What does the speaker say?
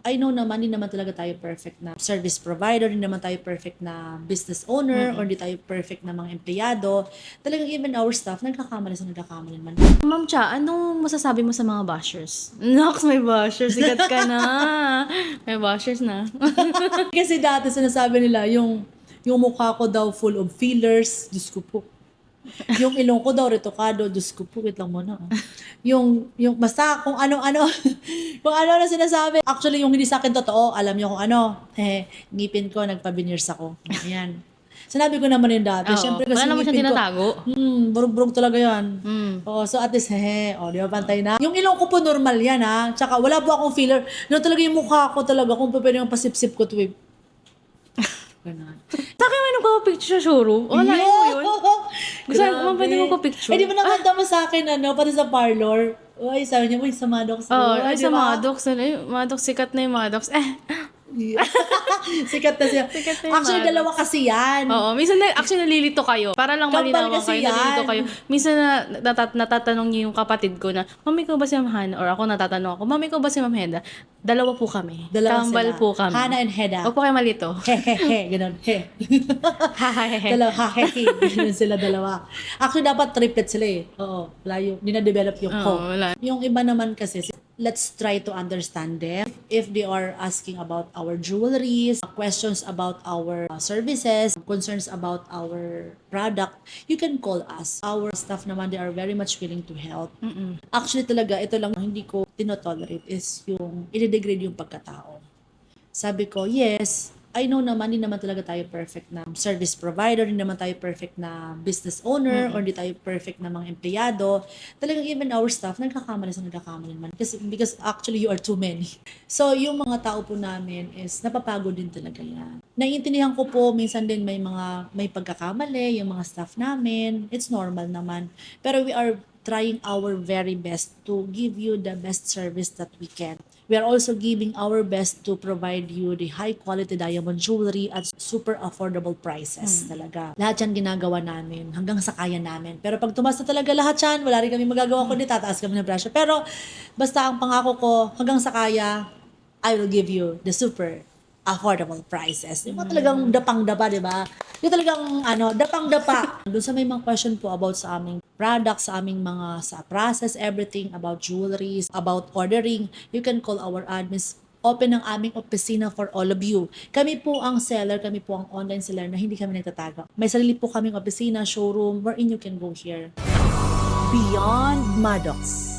I know naman, hindi naman talaga tayo perfect na service provider, hindi naman tayo perfect na business owner, or hindi tayo perfect na mga empleyado. Talagang even our staff, nagkakamali naman. Ma'am Cha, anong masasabi mo sa mga bashers? Nox, may bashers. Sikat ka na. May bashers na. Kasi dati sinasabi nila, yung mukha ko daw full of fillers, Diyos ko po. Yung ilong ko daw retokado, Diyos ko po, wait lang muna. Yung basta kung ano-ano, kung ano na sinasabi. Actually, yung hindi sa akin totoo, alam niyo kung ano, ngipin ko, nagpa-veneers ako. Ayan. Sinabi ko naman yun dati. Oo. Siyempre kasi Wala naman ngipin siyang ko, tinatago. burug-burug talaga yan. So at least, di ba, pantay na. Yung ilong ko po normal yan, ha. Tsaka wala po akong filler. No, talaga yung mukha ko talaga, kung pwede yung pasip-sip ko tuwing. Ganun. Sa akin, may nagpapapicture sa showroom. Wala mo yun. Gusto mo, pwede mo pa-picture. Eh, di ba nakanta mo sa akin, pati sa parlor? Uy, sabi niya, uy, sa Maddox. Oo, Ay, ay, di sa ba? Maddox. Maddox, sikat na yung Maddox. Sikat na siya. Sikat na yung Actually, Maddox. dalawa kasi yan. Oo, minsan actually nalilito kayo. Para lang Kambal malinawan kasi kayo, nalilito yan. kayo. Minsan natatanong niyo yung kapatid ko na, Mami ko ba si Ma'am Hana? Or ako natatanong ako, Mami ko ba si Ma'am Heda? Dalawa po kami. Dalawa Kambal sila. po kami. Hana and Heda. Huwag po kayo malito. He. Ganun. He. Dalawa, he. Ganun sila dalawa. Actually, dapat triplet sila eh. Oo. Wala yung, hindi na-develop yung ko. Oo, wala. Yung iba naman kasi, let's try to understand them. If they are asking about our jewelries, questions about our services, concerns about our product, you can call us. Our staff naman, they are very much willing to help. Actually talaga, ito lang hindi ko tinotolerate is yung i-degrade yung pagkatao. Sabi ko, yes, I know naman, hindi naman talaga tayo perfect na service provider, hindi naman tayo perfect na business owner, or hindi tayo perfect na mga empleyado. Talagang even our staff, nagkakamali naman. Because actually, you are too many. So, yung mga tao po namin is napapagod din talaga yan. Naiintindihan ko po, minsan din may pagkakamali, yung mga staff namin. It's normal naman. Pero we are trying our very best to give you the best service that we can. We are also giving our best to provide you the high quality diamond jewelry at super affordable prices talaga. Lahat yan ginagawa namin hanggang sa kaya namin. Pero pag tumas na talaga lahat yan, wala rin kami magagawa kundi tataas kami ng presyo. Pero basta ang pangako ko, hanggang sa kaya, I will give you the super affordable prices. Yung mga talagang dapang-dapa, di ba? Yung talagang dapang-dapa. Doon sa may mga question po about sa aming products, sa aming mga sa process, everything about jewelries, about ordering, you can call our admins. Open ang aming opisina for all of you. Kami po ang seller, kami po ang online seller na hindi kami nagtatago. May sarili po kaming opisina, showroom, wherein you can go here. Beyond Maddox.